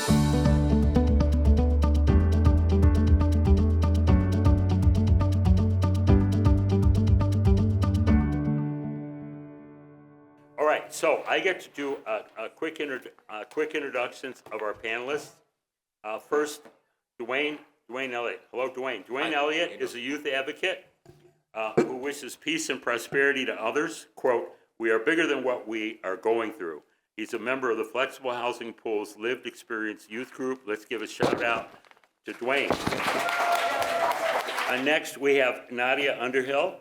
All right, so I get to do quick introductions of our panelists. First, DeWayne Elliott. Hello, DeWayne. DeWayne Elliott is a youth advocate who wishes peace and prosperity to others. Quote, "We are bigger than what we are going through." He's a member of the Flexible Housing Pool's Lived Experience Youth Group. Let's give a shout out to DeWayne. Next, we have Nadia Underhill,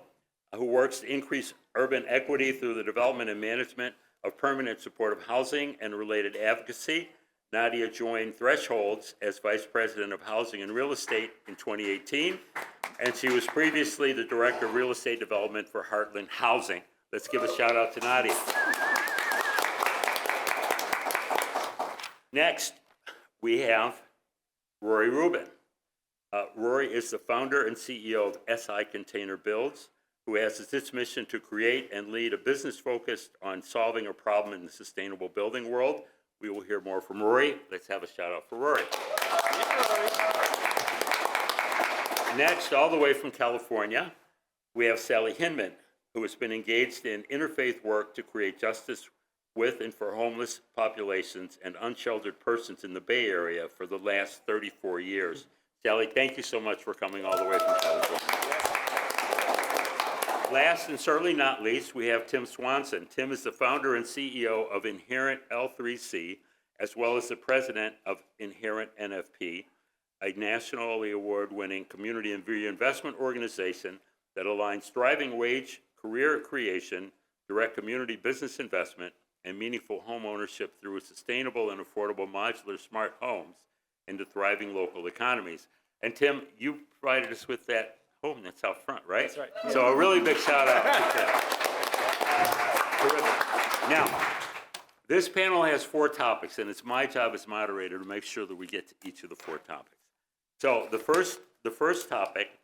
who works to increase urban equity through the development and management of permanent supportive housing and related advocacy. Nadia joined Thresholds as Vice President of Housing and Real Estate in 2018, and she was previously the Director of Real Estate Development for Heartland Housing. Let's give a shout out to Nadia. Next, we have Rory Rubin. Rory is the founder and CEO of SI Container Builds, who has as its mission to create and lead a business focused on solving a problem in the sustainable building world. We will hear more from Rory. Let's have a shout out for Rory. Next, all the way from California, we have Sally Hindman, who has been engaged in interfaith work to create justice with and for homeless populations and unsheltered persons in the Bay Area for the last 34 years. Sally, thank you so much for coming all the way from California. Last and certainly not least, we have Tim Swanson. Tim is the founder and CEO of Inherent L3C, as well as the president of Inherent NFP, a nationally award-winning community and reinvestment organization that aligns thriving wage, career creation, direct community business investment, and meaningful home ownership through sustainable and affordable modular smart homes into thriving local economies. And Tim, you provided us with that home that's out front, right? That's right. So a really big shout out to Tim. Terrific. Now, this panel has 4 topics, and it's my job as moderator to make sure that we get to each of the 4 topics. So the first topic,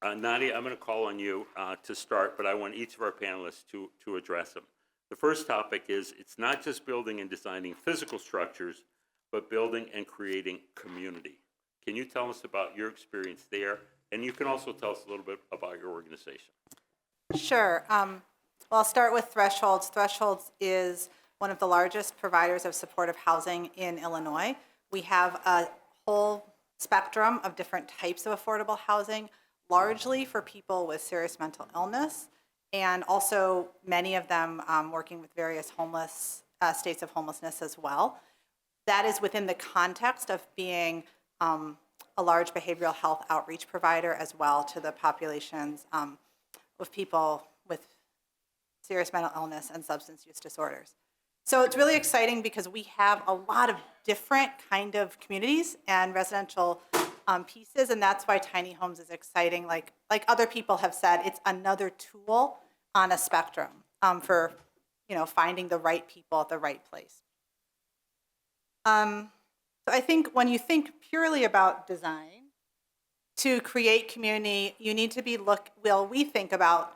Nadia, I'm going to call on you to start, but I want each of our panelists to address them. The first topic is, it's not just building and designing physical structures, but building and creating community. Can you tell us about your experience there? And you can also tell us a little bit about your organization. Sure. Well, I'll start with Thresholds. Thresholds is one of the largest providers of supportive housing in Illinois. We have a whole spectrum of different types of affordable housing, largely for people with serious mental illness, and also many of them working with various homeless states of homelessness as well. That is within the context of being a large behavioral health outreach provider as well to the populations of people with serious mental illness and substance use disorders. So it's really exciting because we have a lot of different kind of communities and residential pieces, and that's why tiny homes is exciting. Like other people have said, it's another tool on a spectrum for finding the right people at the right place. So I think when you think purely about design, to create community, you need to we think about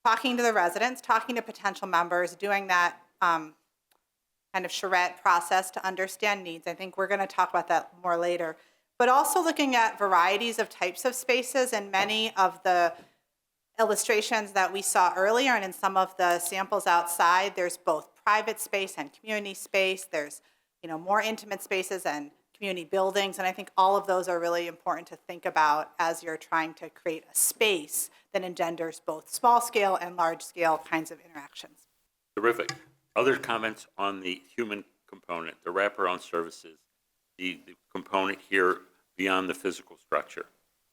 talking to the residents, talking to potential members, doing that kind of charrette process to understand needs. I think we're going to talk about that more later. But also looking at varieties of types of spaces, and many of the illustrations that we saw earlier and in some of the samples outside, there's both private space and community space. There's more intimate spaces and community buildings, and I think all of those are really important to think about as you're trying to create a space that engenders both small-scale and large-scale kinds of interactions. Terrific. Other comments on the human component, the wraparound services, the component here beyond the physical structure?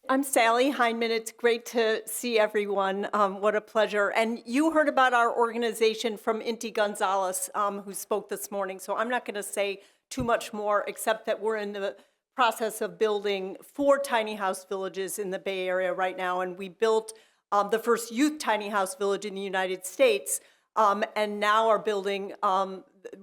I'm Sally Hindman. It's great to see everyone. What a pleasure. And you heard about our organization from Inti Gonzalez, who spoke this morning. So I'm not going to say too much more, except that we're in the process of building 4 tiny house villages in the Bay Area right now. And we built the first youth tiny house village in the United States. And now are building,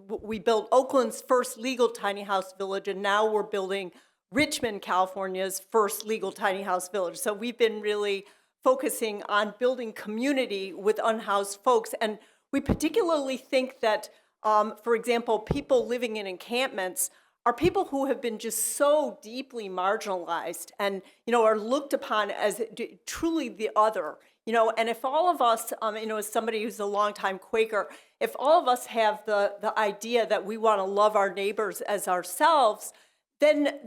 we built Oakland's first legal tiny house village. And now we're building Richmond, California's first legal tiny house village. So we've been really focusing on building community with unhoused folks. And we particularly think that, for example, people living in encampments are people who have been just so deeply marginalized and, are looked upon as truly the other. And if all of us, as somebody who's a longtime Quaker, if all of us have the idea that we want to love our neighbors as ourselves, then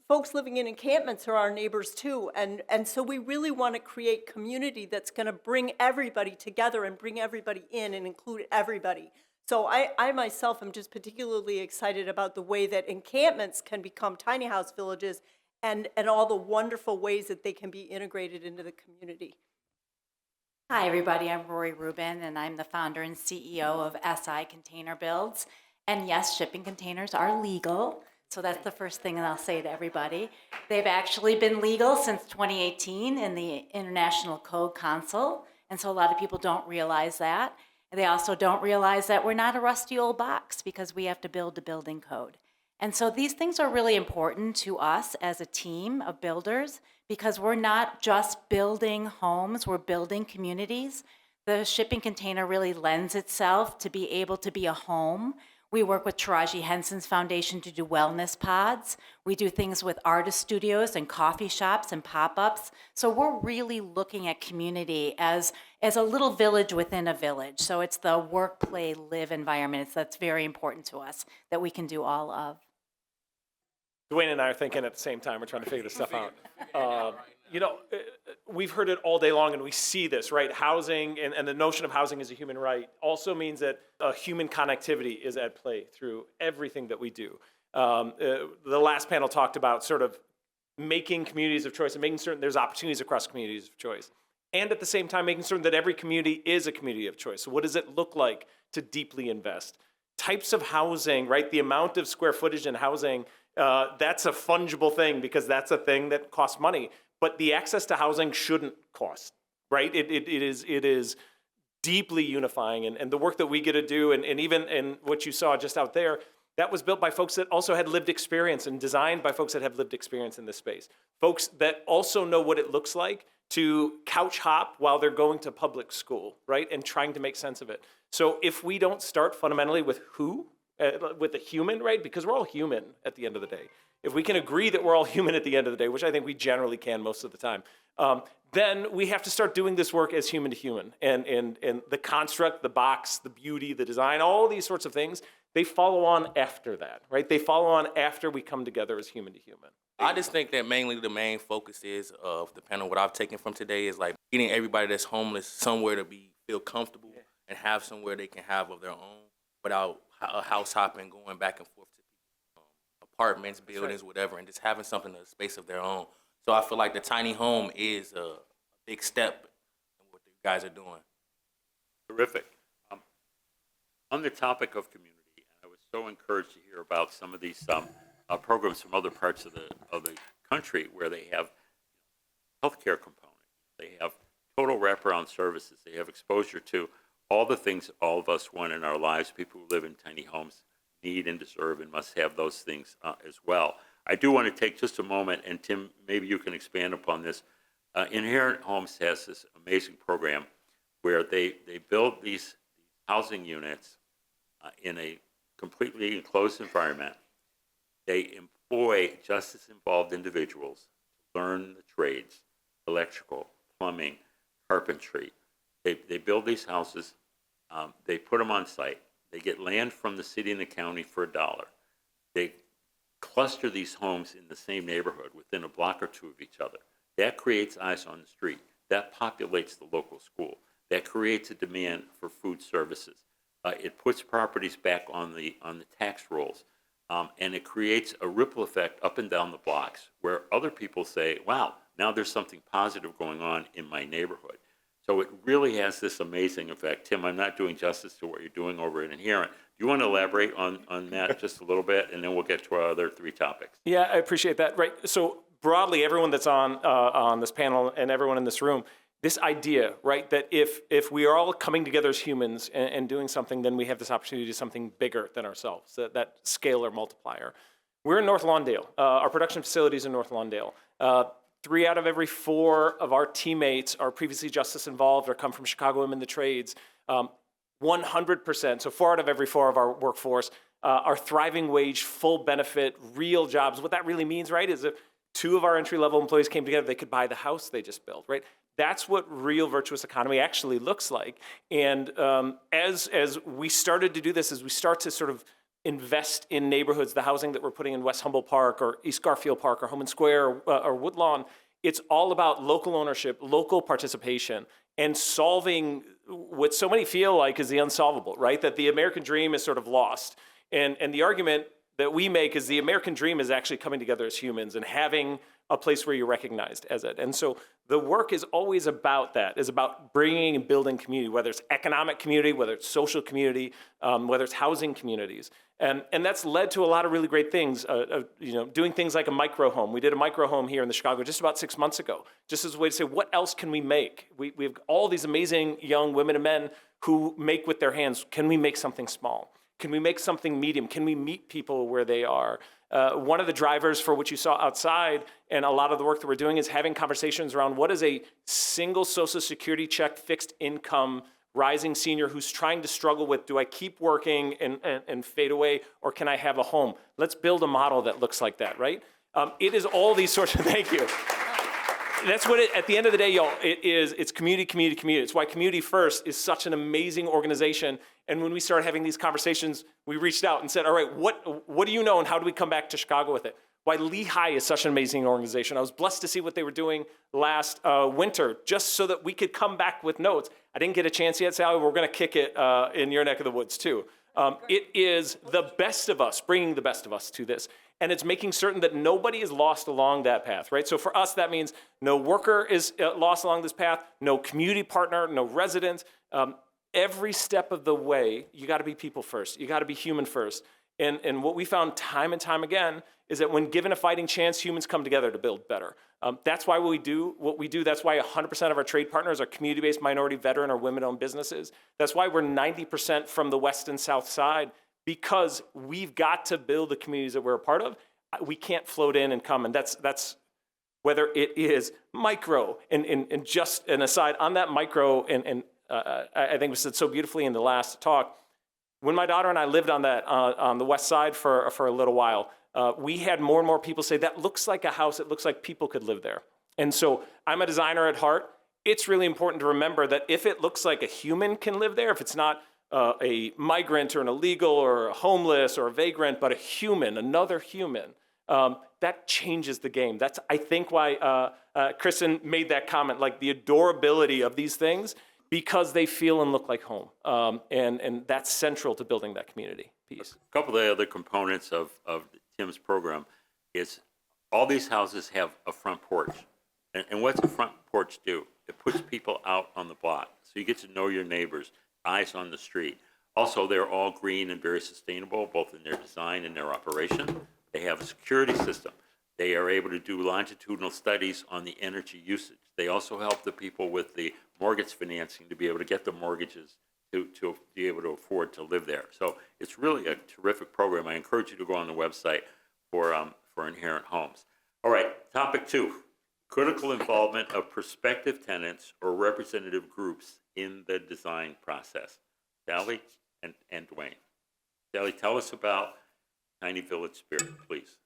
folks living in encampments are our neighbors too. And so we really want to create community that's going to bring everybody together and bring everybody in and include everybody. So I myself am just particularly excited about the way that encampments can become tiny house villages and all the wonderful ways that they can be integrated into the community. Hi, everybody. I'm Rory Rubin, and I'm the founder and CEO of SI Container Builds. And yes, shipping containers are legal. So that's the first thing that I'll say to everybody. They've actually been legal since 2018 in the International Code Council. And so a lot of people don't realize that. They also don't realize that we're not a rusty old box because we have to build a building code. And so these things are really important to us as a team of builders because we're not just building homes, we're building communities. The shipping container really lends itself to be able to be a home. We work with Taraji Henson's foundation to do wellness pods. We do things with artist studios and coffee shops and pop-ups. So we're really looking at community as a little village within a village. So it's the work, play, live environment. That's very important to us that we can do all of. DeWayne and I are thinking at the same time. We're trying to figure this stuff out. We've heard it all day long, and we see this, right? Housing and the notion of housing as a human right also means that human connectivity is at play through everything that we do. The last panel talked about sort of making communities of choice and making certain there's opportunities across communities of choice. And at the same time, making certain that every community is a community of choice. So what does it look like to deeply invest? Types of housing, right? The amount of square footage in housing, that's a fungible thing because that's a thing that costs money. But the access to housing shouldn't cost, right? It is deeply unifying. And the work that we get to do, and even in what you saw just out there, that was built by folks that also had lived experience and designed by folks that have lived experience in this space. Folks that also know what it looks like to couch hop while they're going to public school, right? And trying to make sense of it. So if we don't start fundamentally with with the human, right? Because we're all human at the end of the day. If we can agree that we're all human at the end of the day, which I think we generally can most of the time, then we have to start doing this work as human to human. And the construct, the box, the beauty, the design, all these sorts of things, they follow on after that, right? They follow on after we come together as human to human. I just think that mainly the main focus is of the panel, what I've taken from today is like getting everybody that's homeless somewhere to feel comfortable and have somewhere they can have of their own without a house hopping, going back and forth to apartments, buildings, whatever, and just having something, a space of their own. So I feel like the tiny home is a big step in what you guys are doing. Terrific. On the topic of community, I was so encouraged to hear about some of these programs from other parts of the country where they have healthcare component, they have total wraparound services, they have exposure to all the things all of us want in our lives. People who live in tiny homes need and deserve and must have those things as well. I do want to take just a moment, and Tim, maybe you can expand upon this. Inherent Homes has this amazing program where they build these housing units in a completely enclosed environment. They employ justice-involved individuals to learn the trades, electrical, plumbing, carpentry. They build these houses, they put them on site. They get land from the city and the county for $1. They cluster these homes in the same neighborhood within a block or two of each other. That creates eyes on the street. That populates the local school. That creates a demand for food services. It puts properties back on the tax rolls. And it creates a ripple effect up and down the blocks where other people say, wow, now there's something positive going on in my neighborhood. So it really has this amazing effect. Tim, I'm not doing justice to what you're doing over at Inherent. Do you want to elaborate on that just a little bit, and then we'll get to our other three topics? Yeah, I appreciate that. Right. So broadly, everyone that's on this panel and everyone in this room, this idea, right, that if we are all coming together as humans and doing something, then we have this opportunity to do something bigger than ourselves, that scalar multiplier. We're in North Lawndale. Our production facility is in North Lawndale. 3 out of every 4 of our teammates are previously justice involved or come from Chicago Women in the Trades. 100%, so 4 out of every 4 of our workforce are thriving wage, full benefit, real jobs. What that really means, right, is if 2 of our entry-level employees came together, they could buy the house they just built, right? That's what real virtuous economy actually looks like. And as we started to do this, as we start to sort of invest in neighborhoods, the housing that we're putting in West Humboldt Park or East Garfield Park or Homan Square or Woodlawn, it's all about local ownership, local participation, and solving what so many feel like is the unsolvable, right? That the American dream is sort of lost. And the argument that we make is the American dream is actually coming together as humans and having a place where you're recognized as it. And so the work is always about that, is about bringing and building community, whether it's economic community, whether it's social community, whether it's housing communities. And that's led to a lot of really great things, doing things like a micro home. We did a micro home here in the Chicago just about 6 months ago, just as a way to say, what else can we make? We have all these amazing young women and men who make with their hands. Can we make something small? Can we make something medium? Can we meet people where they are? One of the drivers for what you saw outside and a lot of the work that we're doing is having conversations around what is a single Social Security check, fixed income, rising senior who's trying to struggle with, do I keep working and fade away, or can I have a home? Let's build a model that looks like that, right? It is all these sorts of, thank you. That's what at the end of the day, y'all, it's community, community, community. It's why Community First is such an amazing organization. And when we started having these conversations, we reached out and said, all right, what do you know and how do we come back to Chicago with it? Why Lehigh is such an amazing organization. I was blessed to see what they were doing last winter, just so that we could come back with notes. I didn't get a chance yet, Sally, we're gonna kick it in your neck of the woods too. It is the best of us, bringing the best of us to this. And it's making certain that nobody is lost along that path, right? So for us, that means no worker is lost along this path, no community partner, no resident. Every step of the way, you gotta be people first. You gotta be human first. And what we found time and time again is that when given a fighting chance, humans come together to build better. That's why we do what we do. That's why 100% of our trade partners are community-based, minority, veteran, or women-owned businesses. That's why we're 90% from the west and south side, because we've got to build the communities that we're a part of. We can't float in and come, and that's whether it is micro, and just an aside on that micro, and I think it was said so beautifully in the last talk. When my daughter and I lived on the west side for a little while, we had more and more people say, that looks like a house, it looks like people could live there. And so I'm a designer at heart. It's really important to remember that if it looks like a human can live there, if it's not a migrant or an illegal or a homeless or a vagrant, but a human, another human, that changes the game. That's, I think, why Kristen made that comment, like the adorability of these things, because they feel and look like home. And that's central to building that community piece. A couple of the other components of Tim's program is all these houses have a front porch. And what's a front porch do? It puts people out on the block. So you get to know your neighbors, eyes on the street. Also, they're all green and very sustainable, both in their design and their operation. They have a security system. They are able to do longitudinal studies on the energy usage. They also help the people with the mortgage financing to be able to get the mortgages to be able to afford to live there. So it's really a terrific program. I encourage you to go on the website for Inherent Homes. All right, topic 2, critical involvement of prospective tenants or representative groups in the design process. Sally and DeWayne. Sally, tell us about Tiny Village Spirit, please.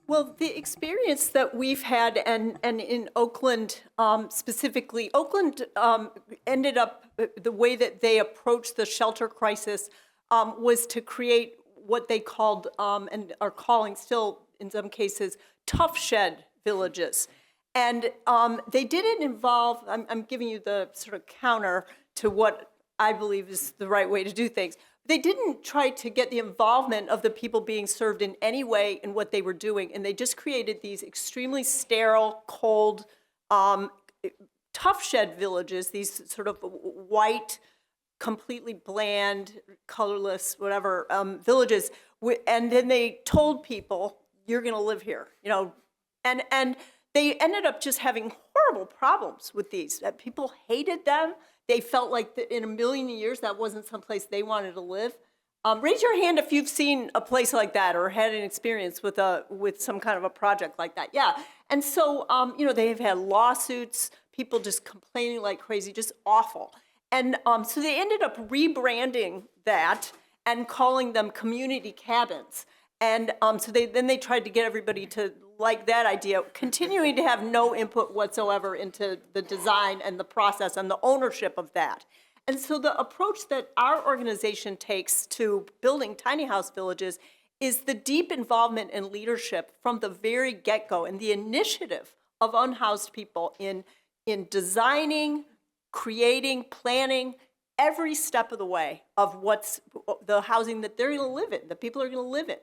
Well, the experience that we've had, and in Oakland specifically, Oakland ended up, the way that they approached the shelter crisis was to create what they called, and are calling still in some cases, tough shed villages. And they didn't involve, I'm giving you the sort of counter to what I believe is the right way to do things. They didn't try to get the involvement of the people being served in any way in what they were doing, and they just created these extremely sterile, cold, tough shed villages, these sort of white, completely bland, colorless, whatever, villages, and then they told people, you're gonna live here, you know, and they ended up just having horrible problems with these. People hated them. They felt like that in a million years that wasn't someplace they wanted to live. Raise your hand if you've seen a place like that or had an experience with some kind of a project like that. Yeah, and so they've had lawsuits, people just complaining like crazy, just awful. And so they ended up rebranding that and calling them community cabins. And so they tried to get everybody to like that idea, continuing to have no input whatsoever into the design and the process and the ownership of that. And so the approach that our organization takes to building tiny house villages is the deep involvement and leadership from the very get-go and the initiative of unhoused people in designing, creating, planning every step of the way of what's the housing that they're going to live in, that people are going to live in.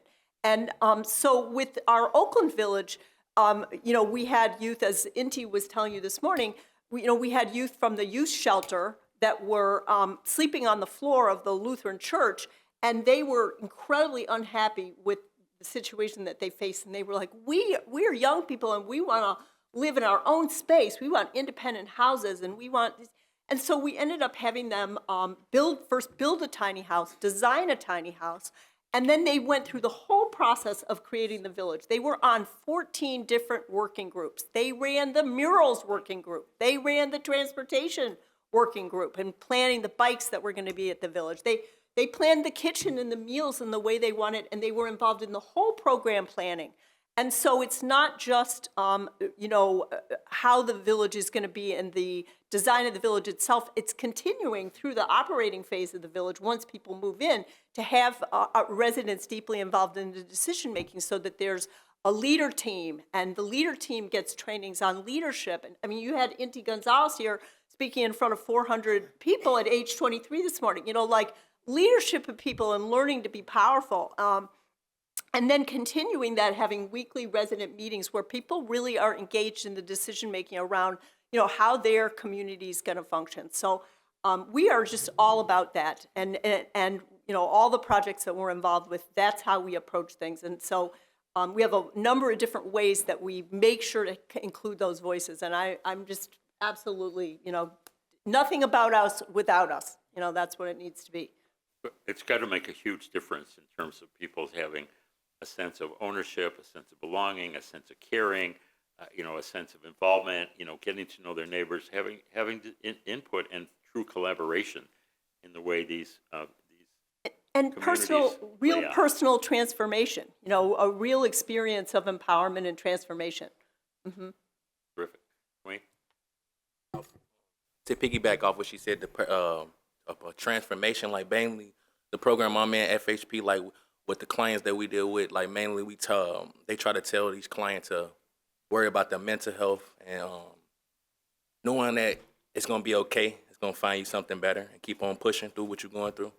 And so with our Oakland Village, we had youth, as Inti was telling you this morning, we had youth from the youth shelter that were sleeping on the floor of the Lutheran church, and they were incredibly unhappy with the situation that they faced. And they were like, we are young people, and we want to live in our own space. We want independent houses, and we want this. And so we ended up having them first build a tiny house, design a tiny house, and then they went through the whole process of creating the village. They were on 14 different working groups. They ran the murals working group. They ran the transportation working group and planning the bikes that were going to be at the village. They planned the kitchen and the meals and the way they wanted, and they were involved in the whole program planning. And so it's not just, how the village is going to be and the design of the village itself. It's continuing through the operating phase of the village once people move in to have residents deeply involved in the decision making, so that there's a leader team, and the leader team gets trainings on leadership. And I mean, you had Inti Gonzalez here speaking in front of 400 people at age 23 this morning. Leadership of people and learning to be powerful. And then continuing that, having weekly resident meetings where people really are engaged in the decision-making around, how their community is going to function. So we are just all about that. And all the projects that we're involved with, that's how we approach things. And so we have a number of different ways that we make sure to include those voices. And I'm just absolutely, nothing about us without us. That's what it needs to be. It's got to make a huge difference in terms of people having a sense of ownership, a sense of belonging, a sense of caring, a sense of involvement, getting to know their neighbors, having input and true collaboration in the way these and real out. Personal transformation, a real experience of empowerment and transformation. Mm-hmm. Terrific. Wayne? To piggyback off what she said, a transformation, like mainly the program I'm in, FHP, like with the clients that we deal with, like mainly they try to tell these clients to worry about their mental health and knowing that it's going to be okay, it's going to find you something better, and keep on pushing through what you're going through.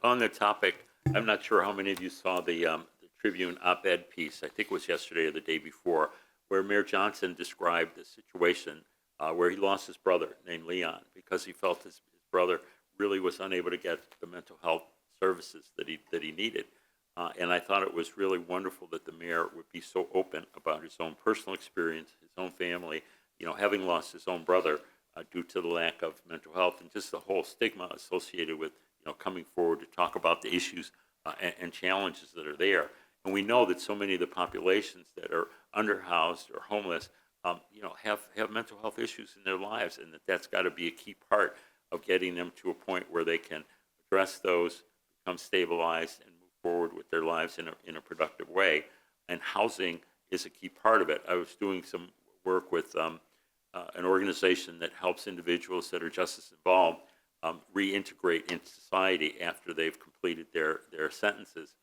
On the topic, I'm not sure how many of you saw the Tribune op-ed piece, I think it was yesterday or the day before, where Mayor Johnson described the situation where he lost his brother named Leon because he felt his brother really was unable to get the mental health services that he needed. And I thought it was really wonderful that the mayor would be so open about his own personal experience, his own family, having lost his own brother due to the lack of mental health and just the whole stigma associated with coming forward to talk about the issues and challenges that are there. And we know that so many of the populations that are underhoused or homeless, have mental health issues in their lives, and that's got to be a key part of getting them to a point where they can address those, become stabilized, and move forward with their lives in a productive way. And housing is a key part of it. I was doing some work with an organization that helps individuals that are justice involved reintegrate into society after they've completed their sentences.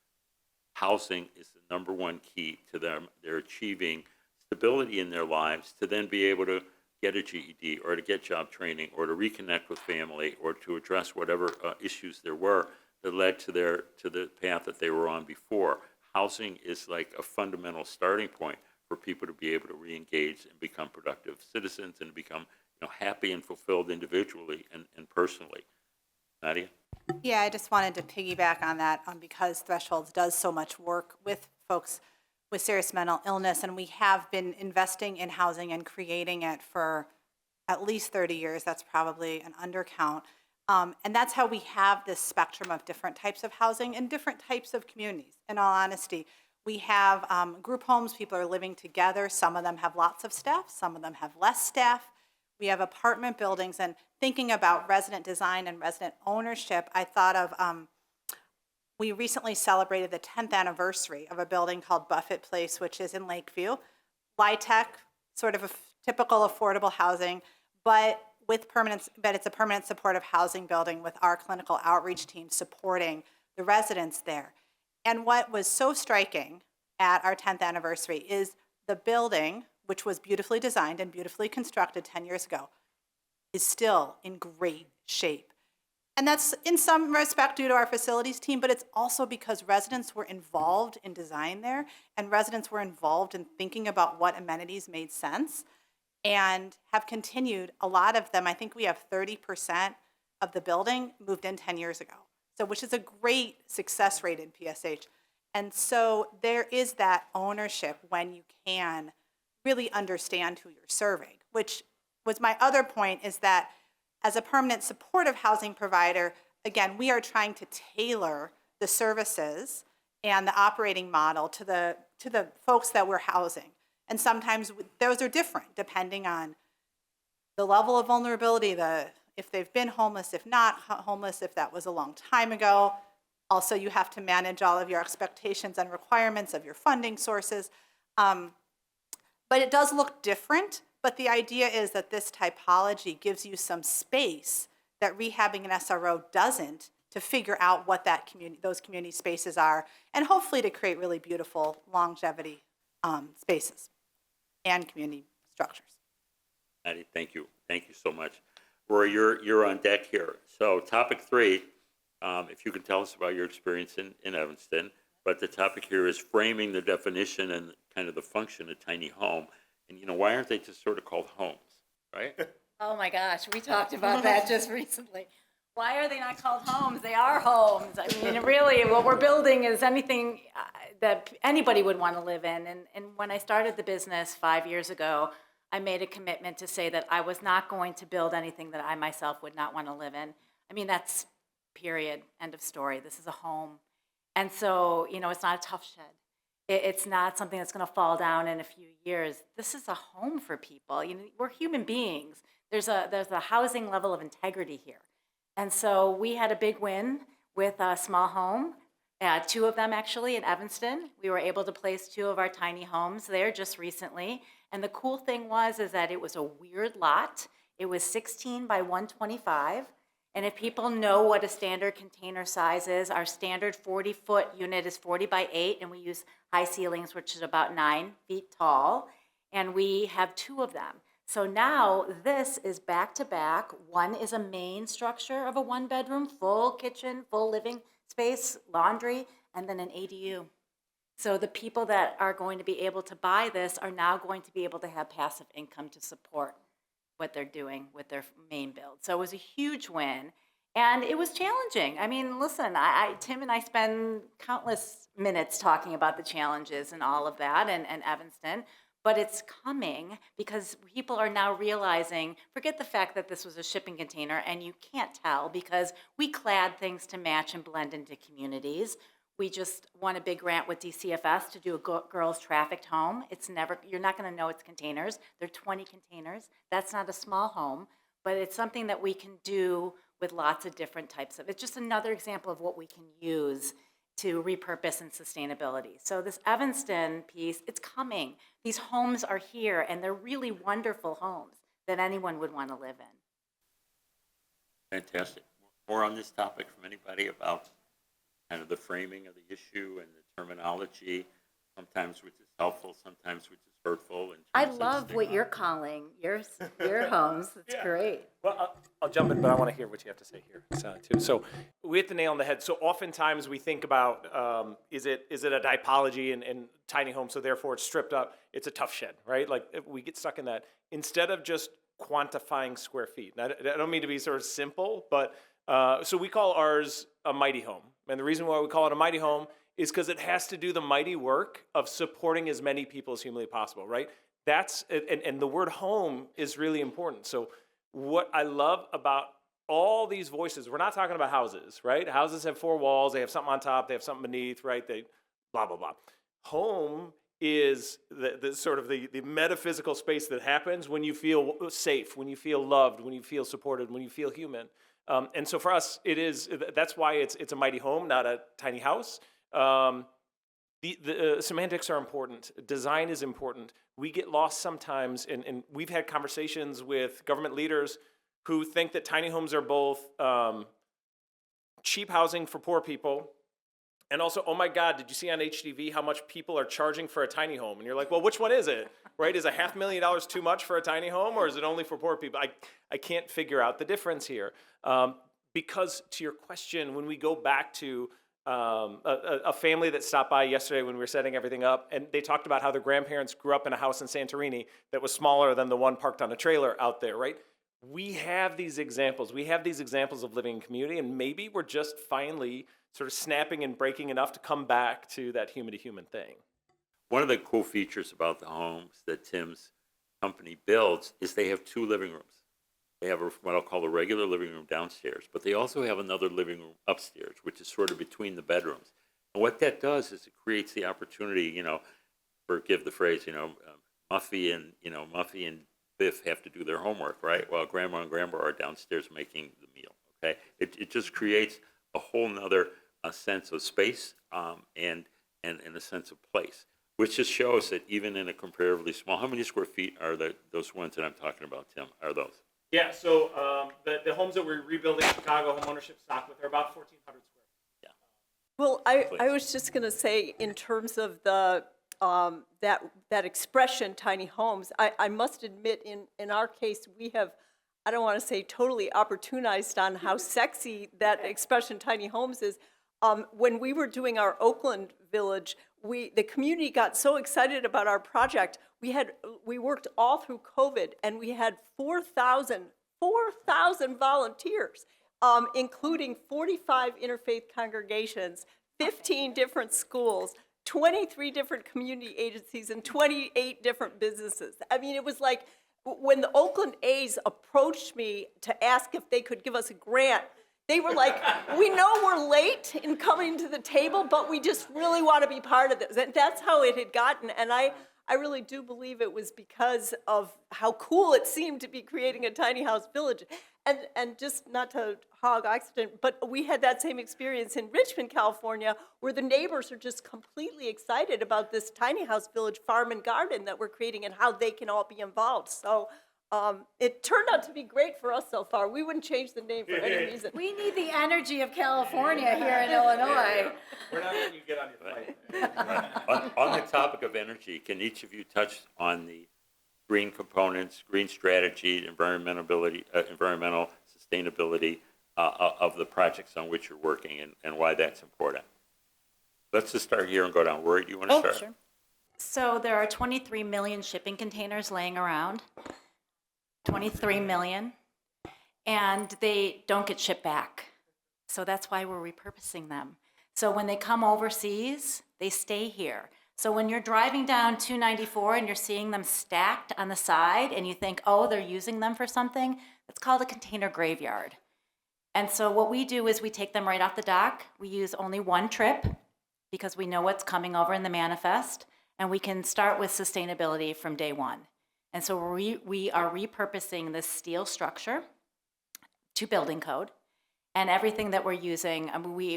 Housing is the number one key to them. They're achieving stability in their lives to then be able to get a GED or to get job training or to reconnect with family or to address whatever issues there were that led to the path that they were on before. Housing is like a fundamental starting point for people to be able to re-engage and become productive citizens and become happy and fulfilled individually and personally. Nadia? Yeah, I just wanted to piggyback on that because Thresholds does so much work with folks with serious mental illness, and we have been investing in housing and creating it for at least 30 years. That's probably an undercount. And that's how we have this spectrum of different types of housing and different types of communities, in all honesty. We have group homes, people are living together. Some of them have lots of staff, some of them have less staff. We have apartment buildings, and thinking about resident design and resident ownership, I thought of we recently celebrated the 10th anniversary of a building called Buffett Place, which is in Lakeview. High-tech, sort of a typical affordable housing, but it's a permanent supportive housing building with our clinical outreach team supporting the residents there. And what was so striking at our 10th anniversary is the building, which was beautifully designed and beautifully constructed 10 years ago, is still in great shape. And that's in some respect due to our facilities team, but it's also because residents were involved in design there, and residents were involved in thinking about what amenities made sense, and have continued. A lot of them, I think we have 30% of the building moved in 10 years ago, so which is a great success rate in PSH. And so there is that ownership when you can really understand who you're serving, which was my other point, is that as a permanent supportive housing provider, again, we are trying to tailor the services and the operating model to the folks that we're housing. And sometimes those are different depending on the level of vulnerability, if they've been homeless, if not homeless, if that was a long time ago. Also, you have to manage all of your expectations and requirements of your funding sources. But it does look different. But the idea is that this typology gives you some space that rehabbing an SRO doesn't, to figure out what those community spaces are, and hopefully to create really beautiful longevity spaces and community structures. Nadia, thank you. Thank you so much. Rory, you're on deck here. So topic 3, if you could tell us about your experience in Evanston, but the topic here is framing the definition and kind of the function of tiny home. And, why aren't they just sort of called homes, right? Oh my gosh, we talked about that just recently. Why are they not called homes? They are homes. I mean, really, what we're building is anything that anybody would want to live in. And when I started the business 5 years ago, I made a commitment to say that I was not going to build anything that I myself would not want to live in. I mean, that's period, end of story. This is a home. And so, it's not a tough shed. It's not something that's going to fall down in a few years. This is a home for people. We're human beings. There's a housing level of integrity here. And so we had a big win with a small home, 2 of them actually in Evanston. We were able to place 2 of our tiny homes there just recently. And the cool thing is that it was a weird lot. It was 16 by 125. And if people know what a standard container size is, our standard 40-foot unit is 40 by 8, and we use high ceilings, which is about 9 feet tall, and we have 2 of them. So now this is back-to-back. One is a main structure of a 1-bedroom, full kitchen, full living space, laundry, and then an ADU. So the people that are going to be able to buy this are now going to be able to have passive income to support what they're doing with their main build. So it was a huge win, and it was challenging. I mean, listen, Tim and I spend countless minutes talking about the challenges and all of that, and Evanston, but it's coming because people are now realizing, forget the fact that this was a shipping container, and you can't tell because we clad things to match and blend into communities. We just won a big grant with DCFS to do a girls trafficked home. You're not going to know it's containers. They're 20 containers. That's not a small home, but it's something that we can do with lots of different types of. It's just another example of what we can use to repurpose and sustainability. So this Evanston piece, it's coming. These homes are here, and they're really wonderful homes that anyone would want to live in. Fantastic. More on this topic from anybody about kind of the framing of the issue and the terminology, sometimes which is helpful, sometimes which is hurtful. I love what you're calling your homes. It's great. Well, I'll jump in, but I want to hear what you have to say here too. So we hit the nail on the head. So oftentimes we think about is it a typology and tiny home, so therefore it's stripped up. It's a tough shed, right? Like we get stuck in that instead of just quantifying square feet. Now, I don't mean to be sort of simple, but so we call ours a mighty home. And the reason why we call it a mighty home is because it has to do the mighty work of supporting as many people as humanly possible, right? And the word home is really important. So what I love about all these voices, we're not talking about houses, right? Houses have 4 walls, they have something on top, they have something beneath, right? They blah, blah, blah. Home is the sort of the metaphysical space that happens when you feel safe, when you feel loved, when you feel supported, when you feel human. And so for us, that's why it's a mighty home, not a tiny house. The semantics are important. Design is important. We get lost sometimes, and we've had conversations with government leaders who think that tiny homes are both cheap housing for poor people, and also, oh my God, did you see on HDV how much people are charging for a tiny home? And you're like, well, which one is it? Right? Is $500,000 too much for a tiny home, or is it only for poor people? I can't figure out the difference here. Because to your question, when we go back to a family that stopped by yesterday when we were setting everything up, and they talked about how their grandparents grew up in a house in Santorini that was smaller than the one parked on a trailer out there, right? We have these examples. We have these examples of living in community, and maybe we're just finally sort of snapping and breaking enough to come back to that human-to-human thing. One of the cool features about the homes that Tim's company builds is they have 2 living rooms. They have what I'll call a regular living room downstairs, but they also have another living room upstairs, which is sort of between the bedrooms. And what that does is it creates the opportunity, forgive the phrase, Muffy and Biff have to do their homework, right? While Grandma and Grandpa are downstairs making the meal, okay? It just creates a whole nother sense of space and a sense of place, which just shows that even in a comparatively small, how many square feet are those ones that I'm talking about, Tim, are those? Yeah, so the homes that we're rebuilding in Chicago, home ownership stock with, are about 1,400 square feet. Well, I was just going to say, in terms of the that expression, tiny homes, I must admit, in our case, we have, I don't want to say totally opportunized on how sexy that expression, tiny homes, is. When we were doing our Oakland village, the community got so excited about our project. We worked all through COVID, and we had 4,000 volunteers, including 45 interfaith congregations, 15 different schools, 23 different community agencies, and 28 different businesses. I mean, it was like when the Oakland A's approached me to ask if they could give us a grant, they were like, we know we're late in coming to the table, but we just really want to be part of this. And that's how it had gotten. And I really do believe it was because of how cool it seemed to be creating a tiny house village. And just not to hog oxygen, but we had that same experience in Richmond, California, where the neighbors are just completely excited about this tiny house village farm and garden that we're creating and how they can all be involved. So it turned out to be great for us so far. We wouldn't change the name for any reason. We need the energy of California here in Illinois. We're not letting you get on your flight. On the topic of energy, can each of you touch on the green components, green strategy, environmental sustainability of the projects on which you're working and why that's important? Let's just start here and go down. Rory, do you want to start? Sure. So there are 23 million shipping containers laying around, 23 million, and they don't get shipped back. So that's why we're repurposing them. So when they come overseas, they stay here. So when you're driving down 294 and you're seeing them stacked on the side and you think, oh, they're using them for something, it's called a container graveyard. And so what we do is we take them right off the dock. We use only one trip because we know what's coming over in the manifest, and we can start with sustainability from day one. And so we are repurposing this steel structure to building code, and everything that we're using,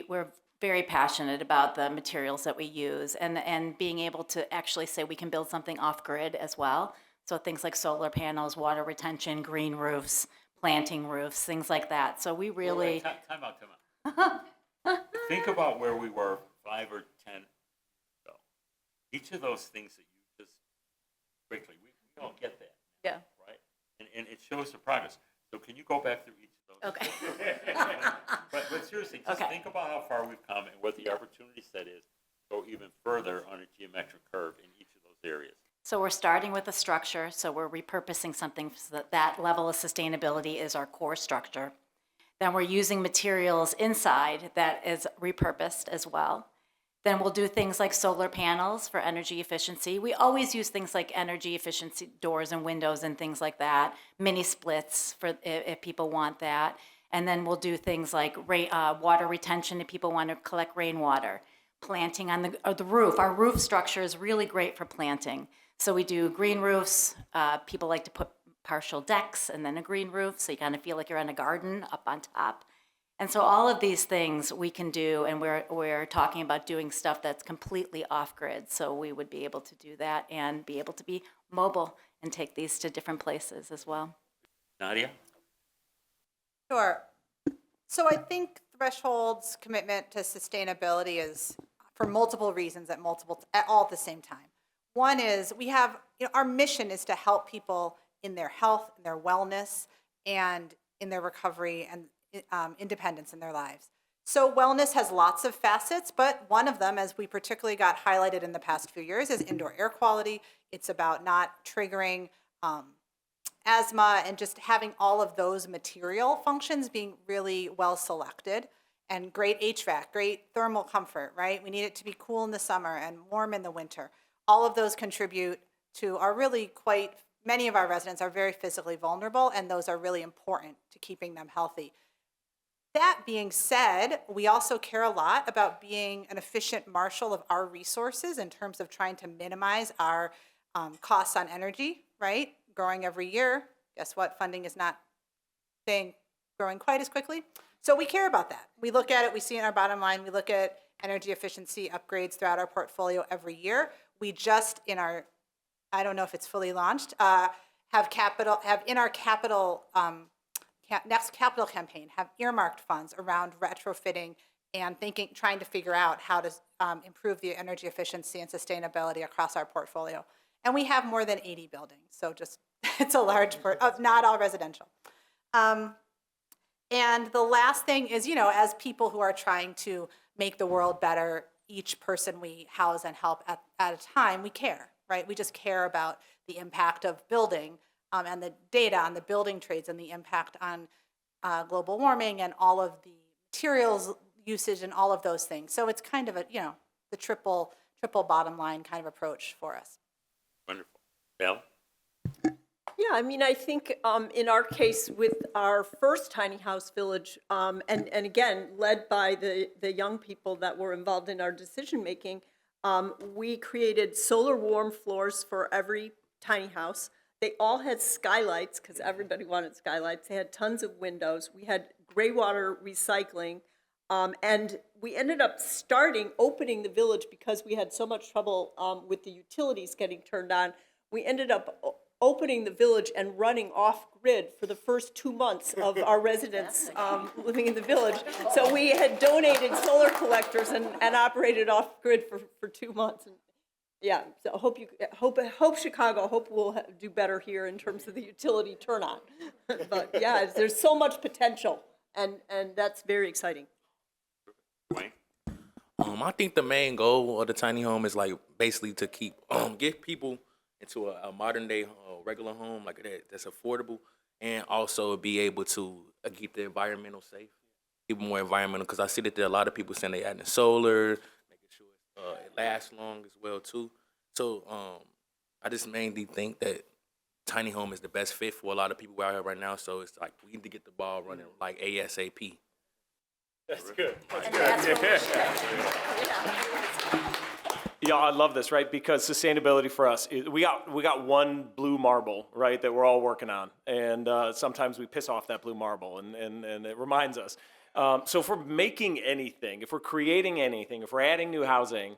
we're very passionate about the materials that we use and being able to actually say we can build something off-grid as well. So things like solar panels, water retention, green roofs, planting roofs, things like that. So we really... Time out. Think about where we were 5 or 10 ago. Each of those things that you just quickly, we don't get that. Yeah. Right? And it shows the progress. So can you go back through each of those? Okay. But seriously, just think about how far we've come and what the opportunity set is to go even further on a geometric curve in each of those areas. So we're starting with a structure, so we're repurposing something so that level of sustainability is our core structure. Then we're using materials inside that is repurposed as well. Then we'll do things like solar panels for energy efficiency. We always use things like energy efficiency doors and windows and things like that, mini splits for if people want that. And then we'll do things like water retention if people want to collect rainwater. Planting on the roof. Our roof structure is really great for planting. So we do green roofs. People like to put partial decks and then a green roof, so you kind of feel like you're in a garden up on top. And so all of these things we can do, and we're talking about doing stuff that's completely off-grid, so we would be able to do that and be able to be mobile and take these to different places as well. Nadia? Sure. So I think Threshold's commitment to sustainability is for multiple reasons at all at the same time. One is we have, our mission is to help people in their health, in their wellness, and in their recovery and independence in their lives. So wellness has lots of facets, but one of them, as we particularly got highlighted in the past few years, is indoor air quality. It's about not triggering asthma and just having all of those material functions being really well selected, and great HVAC, great thermal comfort, right? We need it to be cool in the summer and warm in the winter. All of those contribute to many of our residents are very physically vulnerable, and those are really important to keeping them healthy. That being said, we also care a lot about being an efficient marshal of our resources in terms of trying to minimize our costs on energy, right? Growing every year. Guess what? Funding is not growing quite as quickly. So we care about that. We look at it, we see in our bottom line, we look at energy efficiency upgrades throughout our portfolio every year. We just, I don't know if it's fully launched, have in our capital, next capital campaign, have earmarked funds around retrofitting and trying to figure out how to improve the energy efficiency and sustainability across our portfolio. And we have more than 80 buildings, so just, it's a large part of not all residential. And the last thing is, as people who are trying to make the world better, each person we house and help at a time, we care, right? We just care about the impact of building and the data on the building trades and the impact on global warming and all of the materials usage and all of those things. So it's kind of the triple bottom line kind of approach for us. Wonderful. Belle? Yeah, I think in our case with our first tiny house village, and again, led by the young people that were involved in our decision making, we created solar warm floors for every tiny house. They all had skylights because everybody wanted skylights. They had tons of windows. We had gray water recycling. And we ended up opening the village because we had so much trouble with the utilities getting turned on. We ended up opening the village and running off-grid for the first 2 months of our residents living in the village. So we had donated solar collectors and operated off-grid for 2 months. And yeah, so hope Chicago, we'll do better here in terms of the utility turn-on. But yeah, there's so much potential, and that's very exciting. Wayne? I think the main goal of the tiny home is basically to get people into a modern day regular home that's affordable, and also be able to keep the environmental safe, keep it more environmental. Because I see that there are a lot of people saying they adding solar, making sure it lasts long as well too. So I just mainly think that tiny home is the best fit for a lot of people out here right now. So it's we need to get the ball running ASAP. That's good. Yeah, I love this, right? Because sustainability for us, we got one blue marble, right, that we're all working on, and sometimes we piss off that blue marble, and it reminds us. So if we're making anything, if we're creating anything, if we're adding new housing,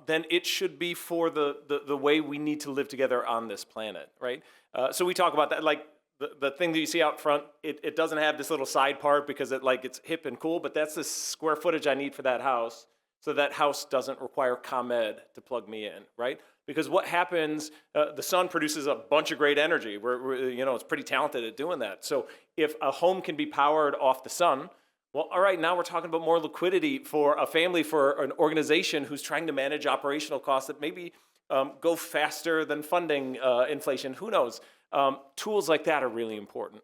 then it should be for the way we need to live together on this planet, right? So we talk about that, the thing that you see out front, it doesn't have this little side part because it's hip and cool, but that's the square footage I need for that house, so that house doesn't require ComEd to plug me in, right? Because what happens, the sun produces a bunch of great energy. It's pretty talented at doing that. So if a home can be powered off the sun, well, all right, now we're talking about more liquidity for a family, for an organization who's trying to manage operational costs that maybe go faster than funding inflation. Who knows? Tools like that are really important.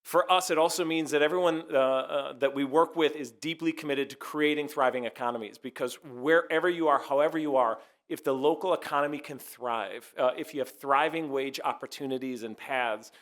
For us, it also means that everyone that we work with is deeply committed to creating thriving economies, because wherever you are, however you are, if the local economy can thrive, if you have thriving wage opportunities and paths,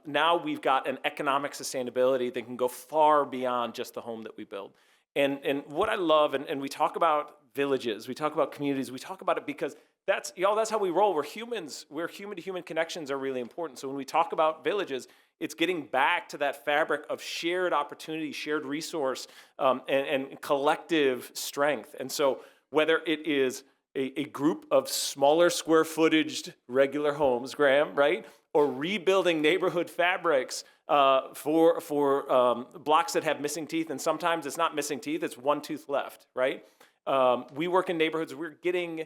now we've got an economic sustainability that can go far beyond just the home that we build. And what I love, and we talk about villages, we talk about communities, we talk about it because that's how we roll. We're humans. We're human-to-human connections are really important. So when we talk about villages, it's getting back to that fabric of shared opportunity, shared resource, and collective strength. And so whether it is a group of smaller square footaged regular homes, Graham, right? Or rebuilding neighborhood fabrics for blocks that have missing teeth, and sometimes it's not missing teeth, it's one tooth left, right? We work in neighborhoods, we're getting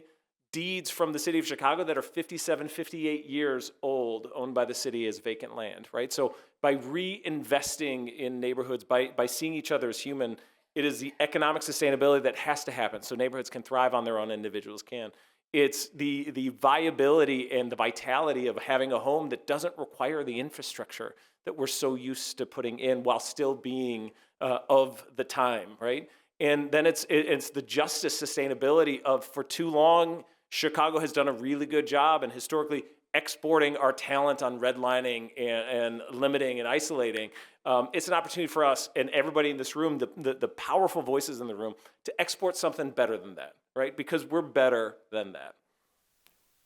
deeds from the city of Chicago that are 57, 58 years old, owned by the city as vacant land, right? So by reinvesting in neighborhoods, by seeing each other as human, it is the economic sustainability that has to happen so neighborhoods can thrive on their own, individuals can. It's the viability and the vitality of having a home that doesn't require the infrastructure that we're so used to putting in while still being of the time, right? And then it's the justice sustainability of, for too long, Chicago has done a really good job and historically exporting our talent on redlining and limiting and isolating. It's an opportunity for us and everybody in this room, the powerful voices in the room, to export something better than that, right? Because we're better than that.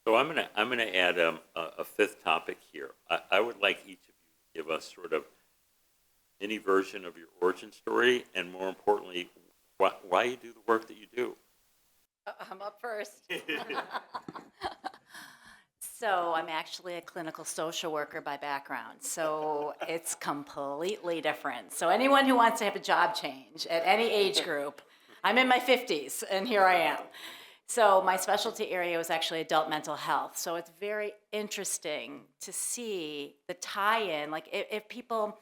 So I'm gonna add a fifth topic here. I would like each of you to give us sort of any version of your origin story, and more importantly, why you do the work that you do. I'm up first. So I'm actually a clinical social worker by background, so it's completely different. So anyone who wants to have a job change at any age group, I'm in my 50s, and here I am. So my specialty area was actually adult mental health. So it's very interesting to see the tie-in. Like if people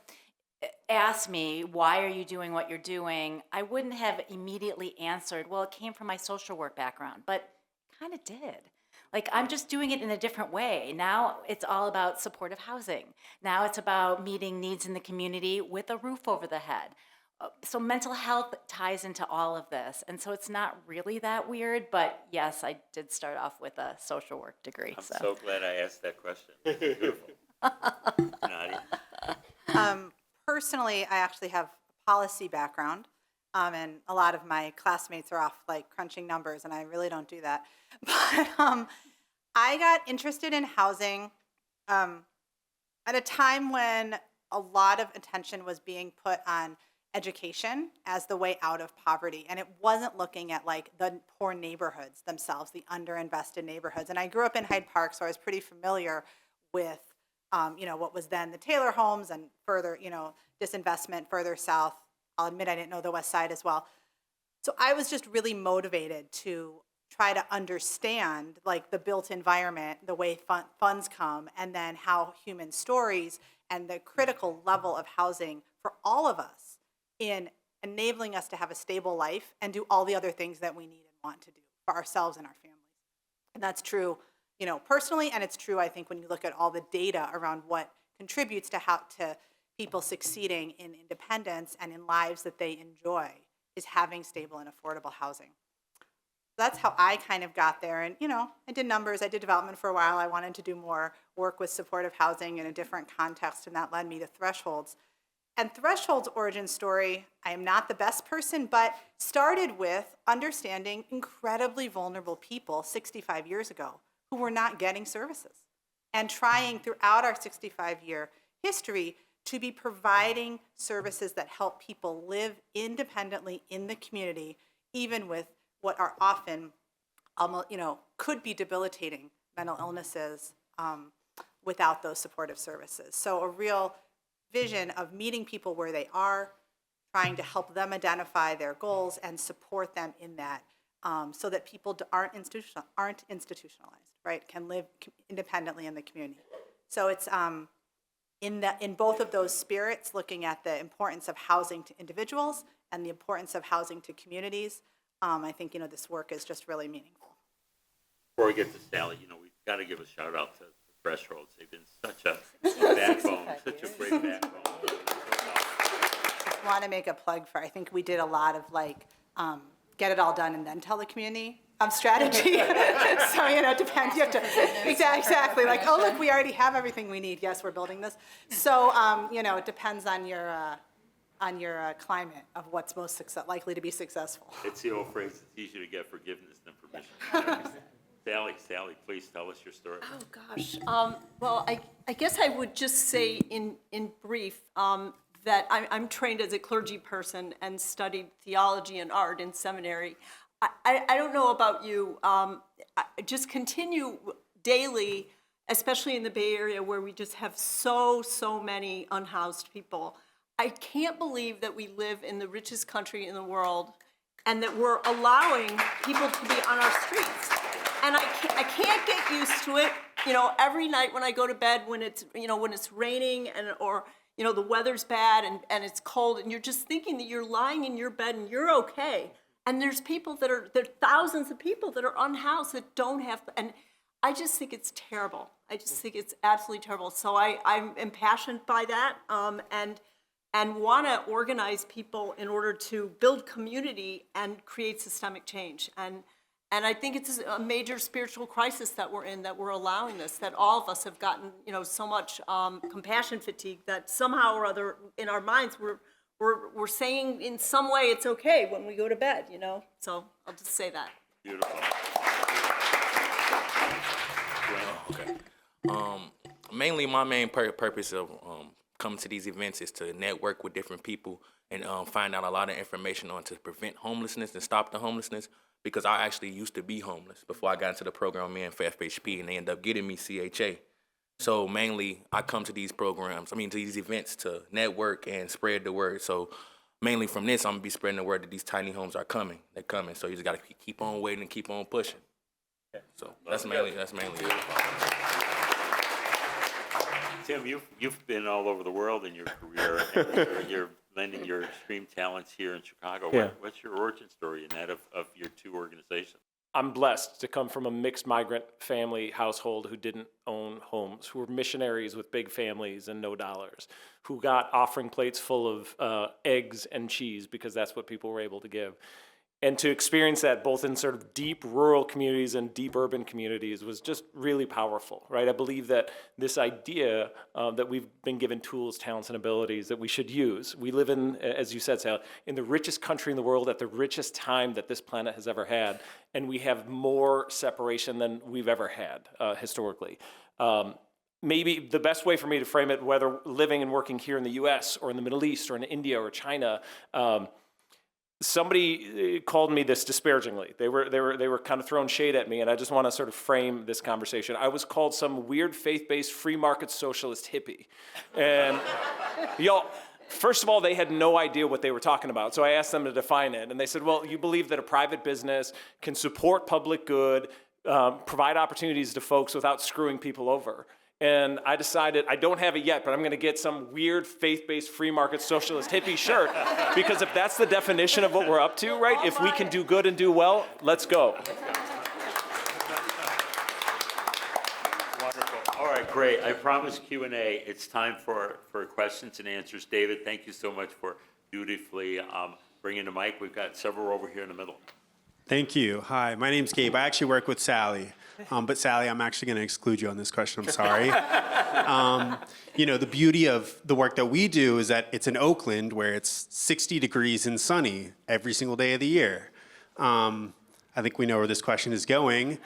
ask me, why are you doing what you're doing? I wouldn't have immediately answered, well, it came from my social work background, but kind of did. Like, I'm just doing it in a different way. Now it's all about supportive housing. Now it's about meeting needs in the community with a roof over the head. So mental health ties into all of this. And so it's not really that weird, but yes, I did start off with a social work degree. I'm so glad I asked that question. Beautiful. Nadia? Personally, I actually have a policy background, and a lot of my classmates are off like crunching numbers, and I really don't do that. But I got interested in housing at a time when a lot of attention was being put on education as the way out of poverty, and it wasn't looking at like the poor neighborhoods themselves, the underinvested neighborhoods. And I grew up in Hyde Park, so I was pretty familiar with what was then the Taylor homes and further, disinvestment further south. I'll admit I didn't know the West Side as well. So I was just really motivated to try to understand like the built environment, the way funds come, and then how human stories and the critical level of housing for all of us in enabling us to have a stable life and do all the other things that we need and want to do for ourselves and our families. And that's true personally, and it's true, I think, when you look at all the data around what contributes to people succeeding in independence and in lives that they enjoy is having stable and affordable housing. That's how I kind of got there. And, I did numbers, I did development for a while. I wanted to do more work with supportive housing in a different context, and that led me to Thresholds. And Thresholds' origin story, I am not the best person, but started with understanding incredibly vulnerable people 65 years ago who were not getting services, and trying throughout our 65-year history to be providing services that help people live independently in the community, even with what are often, could be debilitating mental illnesses without those supportive services. So a real vision of meeting people where they are, trying to help them identify their goals and support them in that, so that people aren't institutionalized, right? Can live independently in the community. So it's in both of those spirits, looking at the importance of housing to individuals and the importance of housing to communities. I think this work is just really meaningful. Before we get to Sally, we've got to give a shout out to Thresholds. They've been such a backbone, such a great backbone. I want to make a plug for, I think we did a lot of get it all done and then tell the community strategy. So, it depends. You have to, exactly. Like, oh, look, we already have everything we need. Yes, we're building this. So, it depends on your climate of what's most likely to be successful. It's the old phrase, it's easier to get forgiveness than permission. Sally, please tell us your story. Oh, gosh. Well, I guess I would just say in brief that I'm trained as a clergy person and studied theology and art in seminary. I don't know about you. I just continue daily, especially in the Bay Area where we just have so many unhoused people. I can't believe that we live in the richest country in the world and that we're allowing people to be on our streets. And I can't get used to it. You know, every night when I go to bed, when it's raining or the weather's bad and it's cold, and you're just thinking that you're lying in your bed and you're okay. And there's thousands of people that are unhoused that don't have, and I just think it's terrible. I just think it's absolutely terrible. So I'm impassioned by that, and want to organize people in order to build community and create systemic change. And I think it's a major spiritual crisis that we're in, that we're allowing this, that all of us have gotten, so much compassion fatigue that somehow or other in our minds we're saying in some way it's okay when we go to bed, So I'll just say that. Beautiful. Okay. Mainly, my main purpose of coming to these events is to network with different people and find out a lot of information on to prevent homelessness and stop the homelessness. Because I actually used to be homeless before I got into the program in for FHP, and they ended up getting me CHA. So mainly, I come to these to these events to network and spread the word. So mainly from this, I'm gonna be spreading the word that these tiny homes are coming. They're coming. So you just gotta keep on waiting and keep on pushing. So that's mainly it. Tim, you've been all over the world in your career, and you're lending your extreme talents here in Chicago. Yeah. What's your origin story in that of your two organizations? I'm blessed to come from a mixed migrant family household who didn't own homes, who were missionaries with big families and no dollars, who got offering plates full of eggs and cheese because that's what people were able to give. And to experience that both in sort of deep rural communities and deep urban communities was just really powerful, right? I believe that this idea that we've been given tools, talents, and abilities that we should use. We live in, as you said, Sal, in the richest country in the world at the richest time that this planet has ever had, and we have more separation than we've ever had historically. Maybe the best way for me to frame it, whether living and working here in the U.S. or in the Middle East or in India or China, somebody called me this disparagingly. They were kind of throwing shade at me, and I just want to sort of frame this conversation. I was called some weird faith-based free market socialist hippie. And y'all, first of all, they had no idea what they were talking about. So I asked them to define it, and they said, well, you believe that a private business can support public good, provide opportunities to folks without screwing people over. And I decided, I don't have it yet, but I'm going to get some weird faith-based free market socialist hippie shirt, because if that's the definition of what we're up to, right? If we can do good and do well, let's go. Wonderful. All right, great. I promised Q&A. It's time for questions and answers. David, thank you so much for dutifully bringing the mic. We've got several over here in the middle. Thank you. Hi, my name's Gabe. I actually work with Sally. But Sally, I'm actually going to exclude you on this question. I'm sorry. The beauty of the work that we do is that it's in Oakland, where it's 60 degrees and sunny every single day of the year. I think we know where this question is going.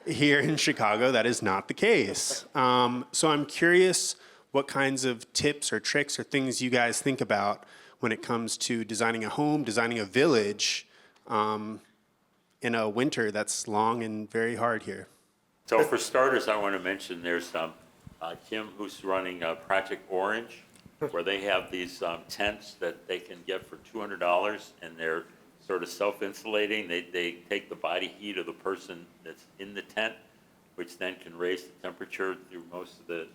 Here in Chicago, that is not the case. So I'm curious what kinds of tips or tricks or things you guys think about when it comes to designing a home, designing a village, in a winter that's long and very hard here. So for starters, I want to mention there's Kim, who's running Project Orange, where they have these tents that they can get for $200, and they're sort of self-insulating. They take the body heat of the person that's in the tent, which then can raise the temperature through most of the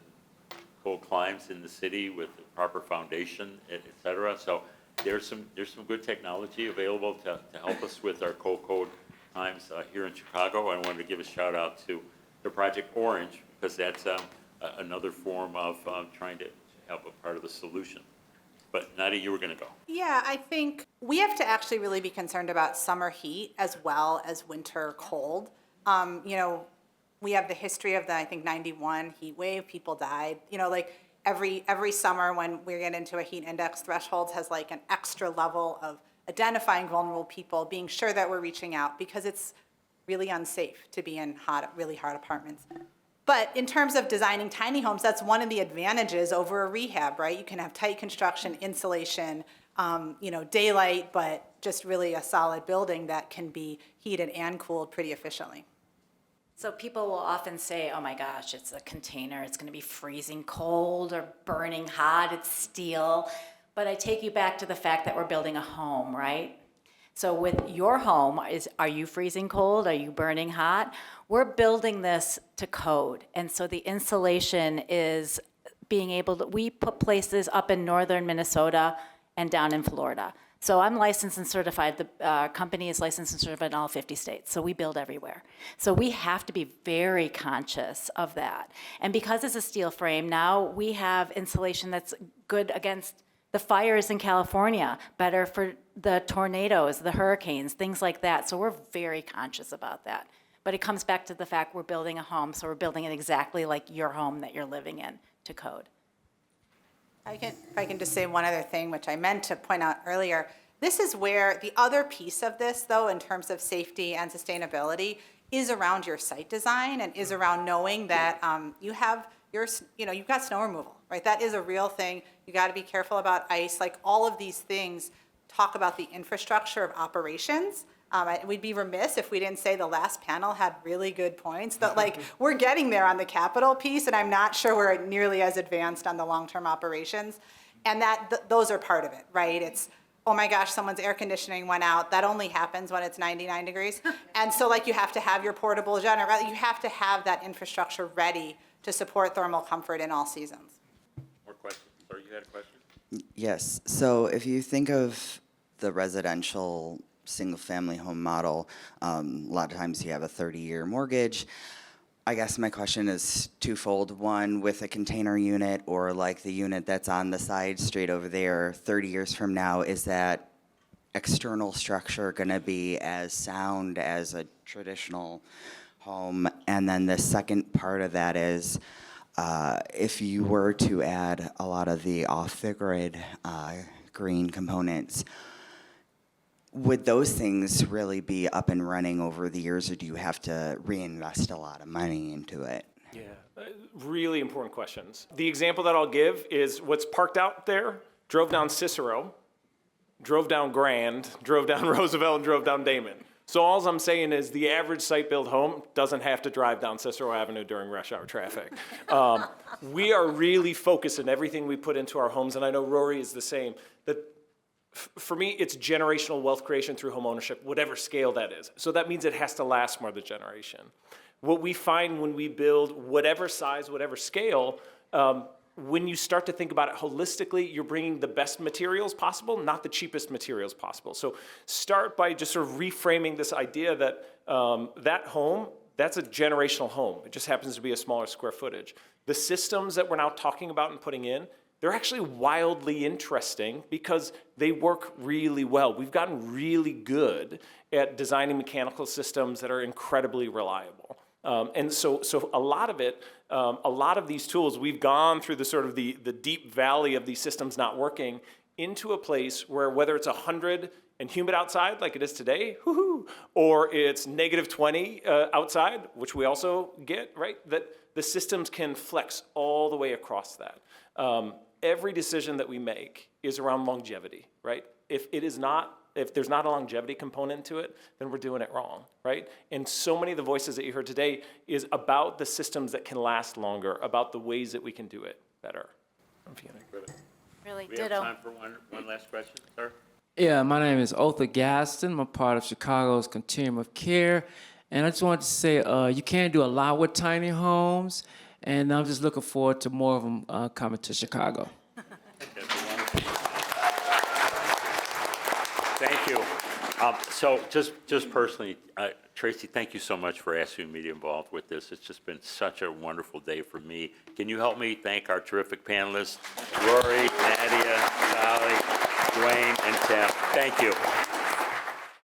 cold climes in the city with the proper foundation, et cetera. So there's some good technology available to help us with our cold times here in Chicago. I wanted to give a shout out to the Project Orange, because that's another form of trying to help a part of the solution. But Nadia, you were going to go. Yeah, I think we have to actually really be concerned about summer heat as well as winter cold. We have the history of the, I think, 91 heat wave. People died. Every summer when we get into a heat index, thresholds has like an extra level of identifying vulnerable people, being sure that we're reaching out, because it's really unsafe to be in really hot apartments. But in terms of designing tiny homes, that's one of the advantages over a rehab, right? You can have tight construction, insulation, daylight, but just really a solid building that can be heated and cooled pretty efficiently. So people will often say, oh my gosh, it's a container, it's gonna be freezing cold or burning hot, it's steel. But I take you back to the fact that we're building a home, right? So with your home, are you freezing cold? Are you burning hot? We're building this to code. And so the insulation is being able to, we put places up in northern Minnesota and down in Florida. So I'm licensed and certified, the company is licensed and certified in all 50 states, so we build everywhere. So we have to be very conscious of that. And because it's a steel frame, now we have insulation that's good against the fires in California, better for the tornadoes, the hurricanes, things like that. So we're very conscious about that. But it comes back to the fact we're building a home, so we're building it exactly like your home that you're living in to code. If I can just say one other thing, which I meant to point out earlier. This is where the other piece of this, though, in terms of safety and sustainability, is around your site design and is around knowing that you've got snow removal, right? That is a real thing. You got to be careful about ice. Like all of these things talk about the infrastructure of operations. We'd be remiss if we didn't say the last panel had really good points. That we're getting there on the capital piece, and I'm not sure we're nearly as advanced on the long-term operations. And those are part of it, right? It's, oh my gosh, someone's air conditioning went out. That only happens when it's 99 degrees. And so you have to have your portable generator. You have to have that infrastructure ready to support thermal comfort in all seasons. More questions? Sorry, you had a question? Yes. So if you think of the residential single-family home model, a lot of times you have a 30-year mortgage. I guess my question is twofold. One, with a container unit or like the unit that's on the side straight over there 30 years from now, is that external structure going to be as sound as a traditional home? And then the second part of that is, if you were to add a lot of the off-the-grid green components, would those things really be up and running over the years, or do you have to reinvest a lot of money into it? Yeah, really important questions. The example that I'll give is what's parked out there, drove down Cicero, drove down Grand, drove down Roosevelt, and drove down Damon. So all I'm saying is the average site-built home doesn't have to drive down Cicero Avenue during rush hour traffic. We are really focused in everything we put into our homes, and I know Rory is the same, that for me, it's generational wealth creation through home ownership, whatever scale that is. So that means it has to last more than a generation. What we find when we build whatever size, whatever scale, when you start to think about it holistically, you're bringing the best materials possible, not the cheapest materials possible. So start by just sort of reframing this idea that that home, that's a generational home. It just happens to be a smaller square footage. The systems that we're now talking about and putting in, they're actually wildly interesting because they work really well. We've gotten really good at designing mechanical systems that are incredibly reliable. And so a lot of it, a lot of these tools, we've gone through the sort of the deep valley of these systems not working into a place where whether it's 100 and humid outside like it is today, woohoo, or it's -20 outside, which we also get, right? That the systems can flex all the way across that. Every decision that we make is around longevity, right? If there's not a longevity component to it, then we're doing it wrong, right? And so many of the voices that you heard today is about the systems that can last longer, about the ways that we can do it better. Really, We have ditto. time for one last question, sir? Yeah, my name is Otha Gaston. I'm a part of Chicago's Continuum of Care. And I just wanted to say, you can do a lot with tiny homes, and I'm just looking forward to more of them coming to Chicago. Thank you. So just personally, Tracy, thank you so much for asking me to be involved with this. It's just been such a wonderful day for me. Can you help me thank our terrific panelists, Rory, Nadia, Sally, DeWayne, and Tim? Thank you.